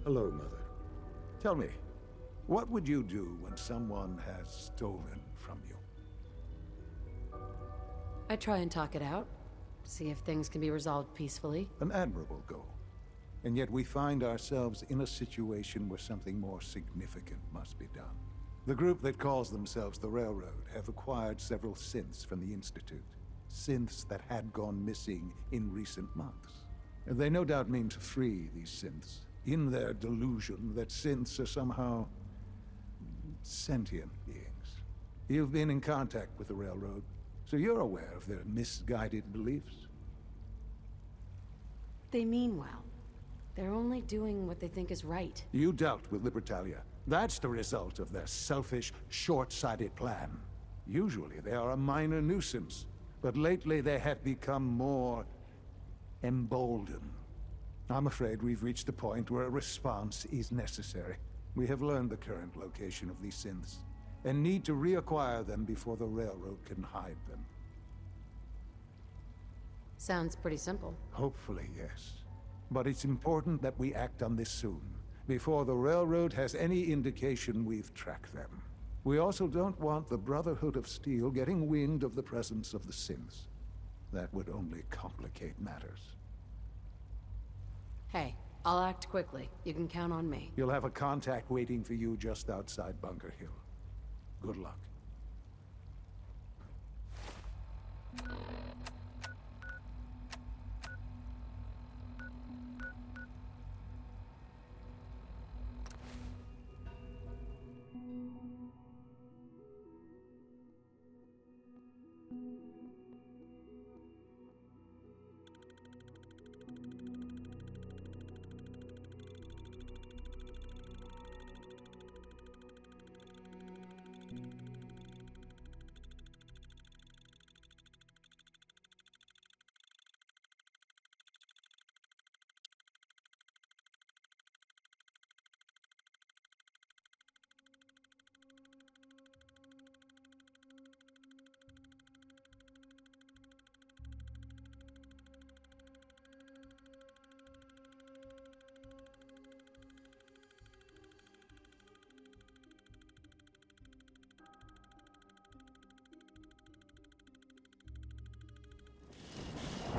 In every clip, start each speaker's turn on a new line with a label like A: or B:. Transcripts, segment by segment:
A: Hello, Mother. Tell me, what would you do when someone has stolen from you?
B: I try and talk it out, see if things can be resolved peacefully.
A: An admirable goal. And yet we find ourselves in a situation where something more significant must be done. The group that calls themselves the Railroad have acquired several synths from the Institute. Synths that had gone missing in recent months. And they no doubt mean to free these synths, in their delusion that synths are somehow sentient beings. You've been in contact with the Railroad, so you're aware of their misguided beliefs.
B: They mean well. They're only doing what they think is right.
A: You dealt with Libertalia. That's the result of their selfish, short-sighted plan. Usually they are a minor nuisance, but lately they have become more emboldened. I'm afraid we've reached the point where a response is necessary. We have learned the current location of these synths, and need to reacquire them before the Railroad can hide them.
B: Sounds pretty simple.
A: Hopefully, yes. But it's important that we act on this soon, before the Railroad has any indication we've tracked them. We also don't want the Brotherhood of Steel getting wind of the presence of the synths. That would only complicate matters.
B: Hey, I'll act quickly. You can count on me.
A: You'll have a contact waiting for you just outside Bunker Hill. Good luck.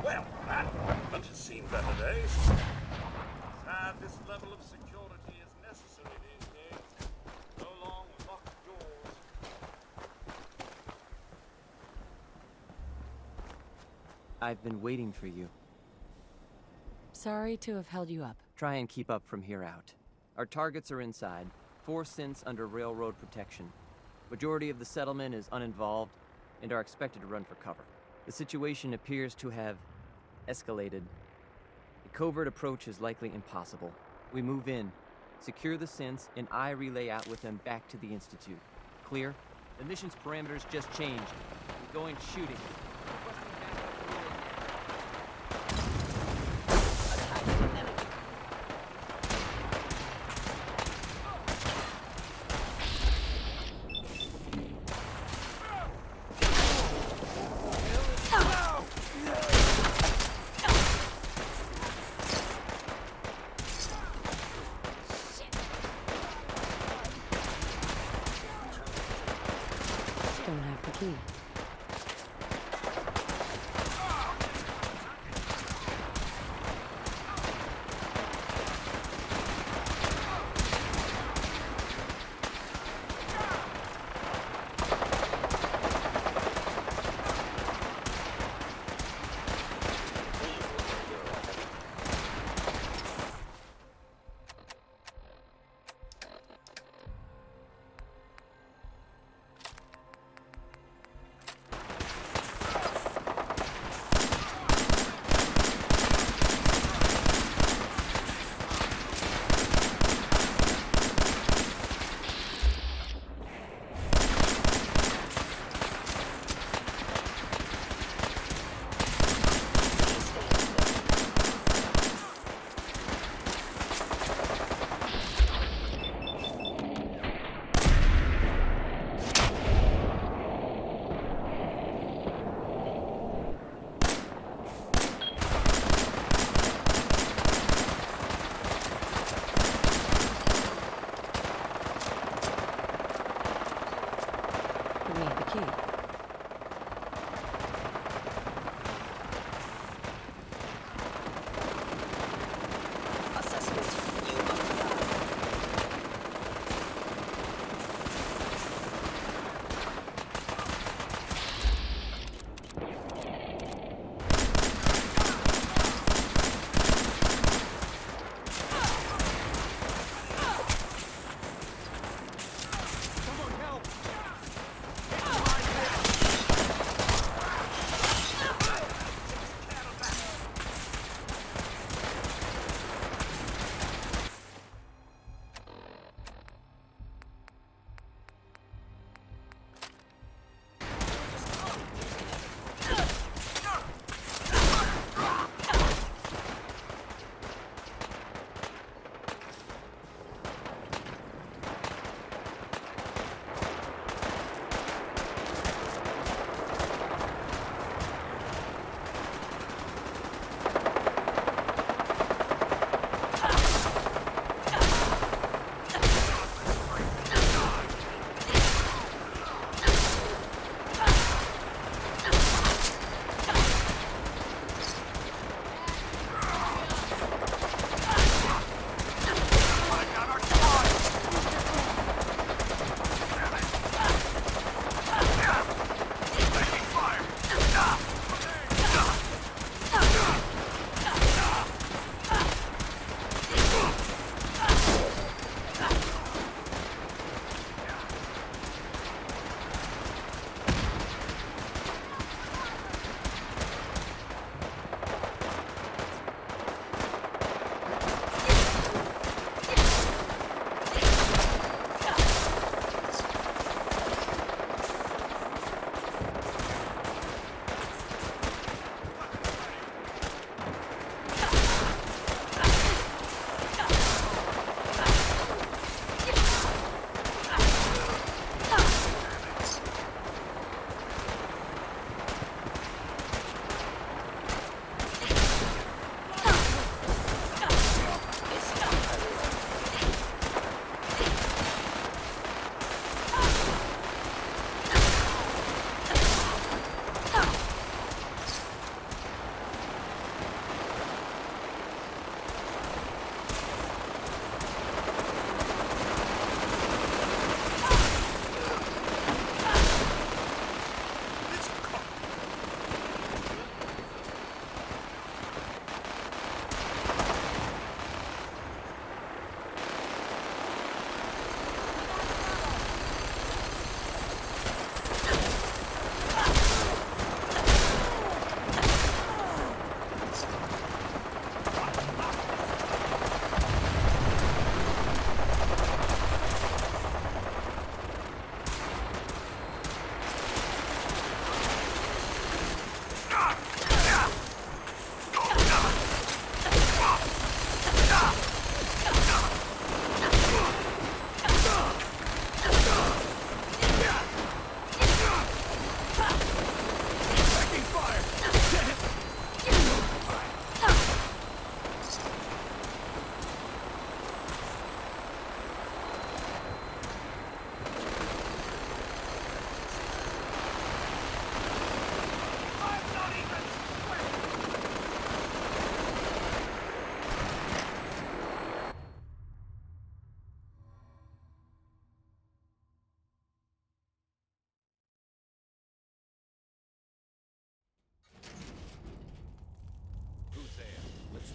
C: Well, that department has seen better days. Sad this level of security is necessary these days. No long locked doors.
D: I've been waiting for you.
B: Sorry to have held you up.
D: Try and keep up from here out. Our targets are inside. 4 synths under railroad protection. Majority of the settlement is uninvolved and are expected to run for cover. The situation appears to have escalated. A covert approach is likely impossible. We move in, secure the synths, and I relay out with them back to the Institute. Clear? The mission's parameters just changed. We're going shooting. Requesting backup relay
B: Don't have the key.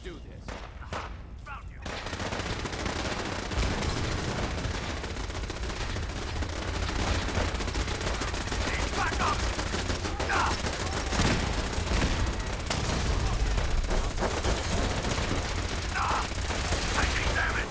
E: do this.
C: Found you. Back up! Taking damage!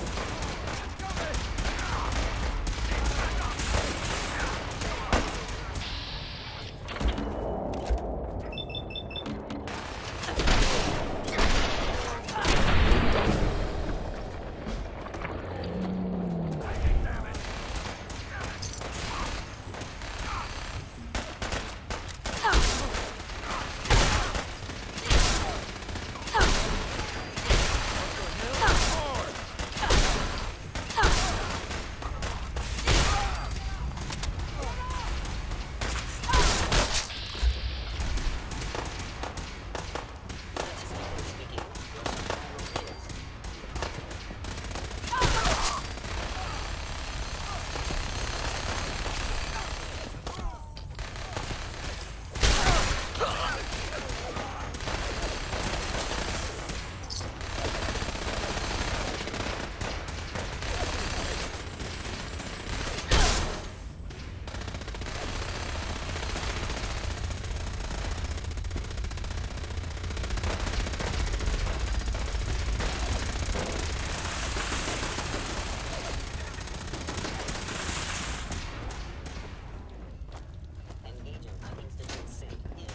F: Engaging uninstituted synth is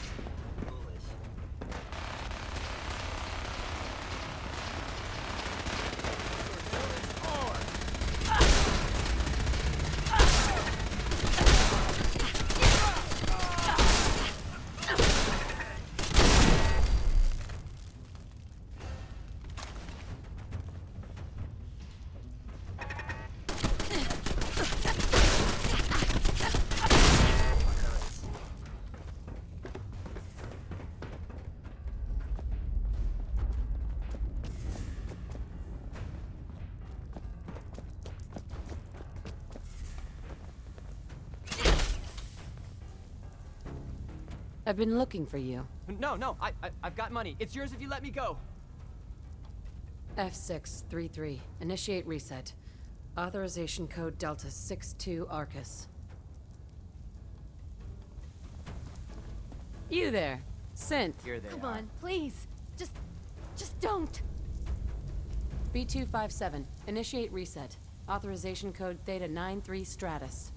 F: foolish.
B: I've been looking for you.
D: No, I've got money. It's yours if you let me go.
B: F633. Initiate reset. Authorization code Delta 62 Arcus. You there. Synth.
D: Here they
G: Come
D: are.
G: on, please. Just don't.
B: B257. Initiate reset. Authorization code Theta 93 Stratus.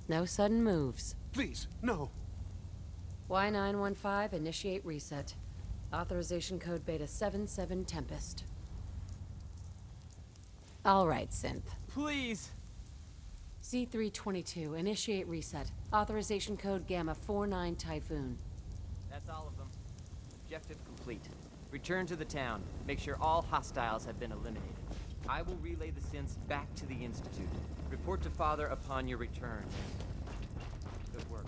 B: No sudden moves.
E: Please, no.
B: Y915, initiate reset. Authorization code Beta 77 Tempest. All right, Synth.
D: Please.
B: C322, initiate reset. Authorization code Gamma 49 Typhoon.
D: That's all of them. Objective complete. Return to the town. Make sure all hostiles have been eliminated. I will relay the synths back to the Institute. Report to Father upon your return. Good work.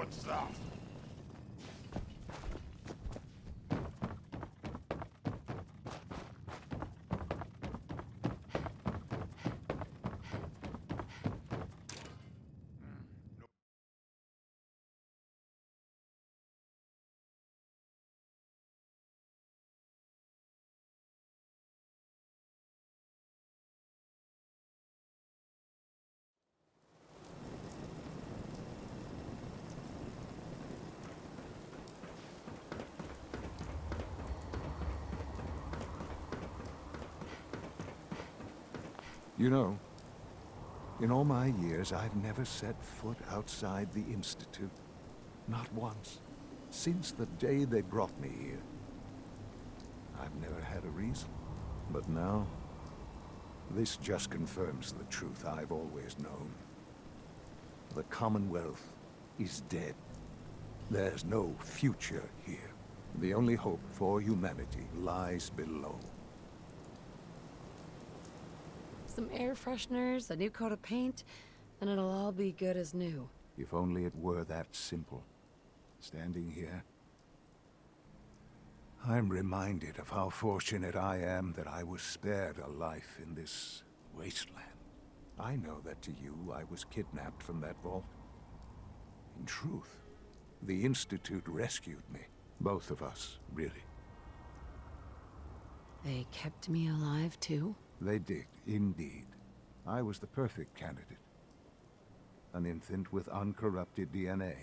C: What's that?
A: You know, in all my years, I've never set foot outside the Institute. Not once. Since the day they brought me here. I've never had a reason. But now, this just confirms the truth I've always known. The Commonwealth is dead. There's no future here. The only hope for humanity lies below.
B: Some air fresheners, a new coat of paint, and it'll all be good as new.
A: If only it were that simple. Standing here, I'm reminded of how fortunate I am that I was spared a life in this wasteland. I know that to you, I was kidnapped from that vault. In truth, the Institute rescued me. Both of us, really.
B: They kept me alive, too?
A: They did, indeed. I was the perfect candidate. An infant with uncorrupted DNA.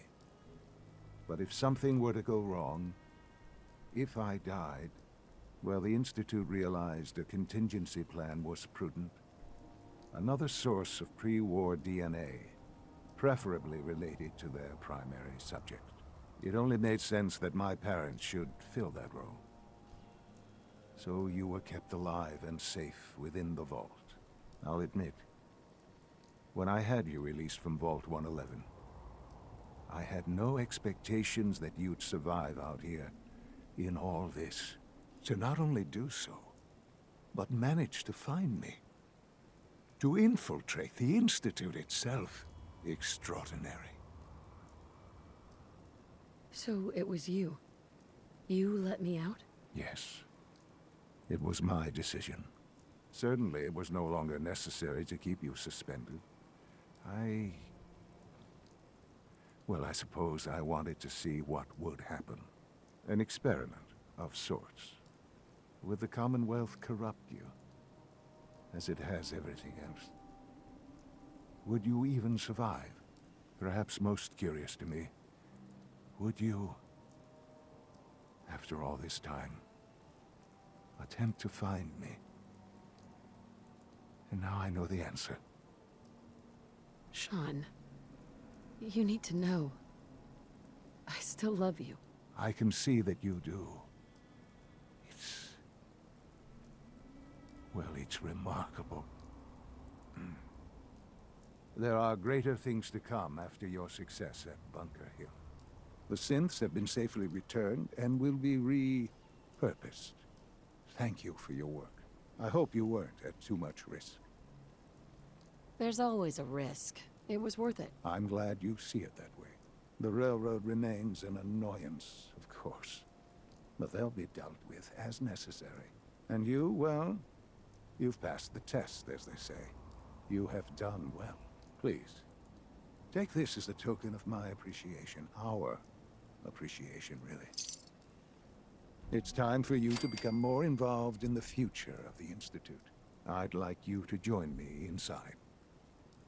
A: But if something were to go wrong, if I died, well, the Institute realized a contingency plan was prudent. Another source of pre-war DNA, preferably related to their primary subject. It only made sense that my parents should fill that role. So you were kept alive and safe within the vault. I'll admit, when I had you released from Vault 111, I had no expectations that you'd survive out here in all this. To not only do so, but manage to find me. To infiltrate the Institute itself. Extraordinary.
B: So it was you. You let me out?
A: Yes. It was my decision. Certainly, it was no longer necessary to keep you suspended. Well, I suppose I wanted to see what would happen. An experiment of sorts. Would the Commonwealth corrupt you, as it has everything else? Would you even survive? Perhaps most curious to me, would you, after all this time, attempt to find me? And now I know the answer.
B: Sean, you need to know. I still love you.
A: I can see that you do. Well, it's remarkable. There are greater things to come after your success at Bunker Hill. The synths have been safely returned and will be repurposed. Thank you for your work. I hope you weren't at too much risk.
B: There's always a risk. It was worth it.
A: I'm glad you see it that way. The railroad remains an annoyance, of course. But they'll be dealt with as necessary. And you, well, you've passed the test, as they say. You have done well. Please, take this as a token of my appreciation. Our appreciation, really. It's time for you to become more involved in the future of the Institute. I'd like you to join me inside.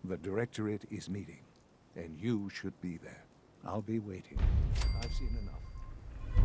A: The Directorate is meeting, and you should be there. I'll be waiting. I've seen enough.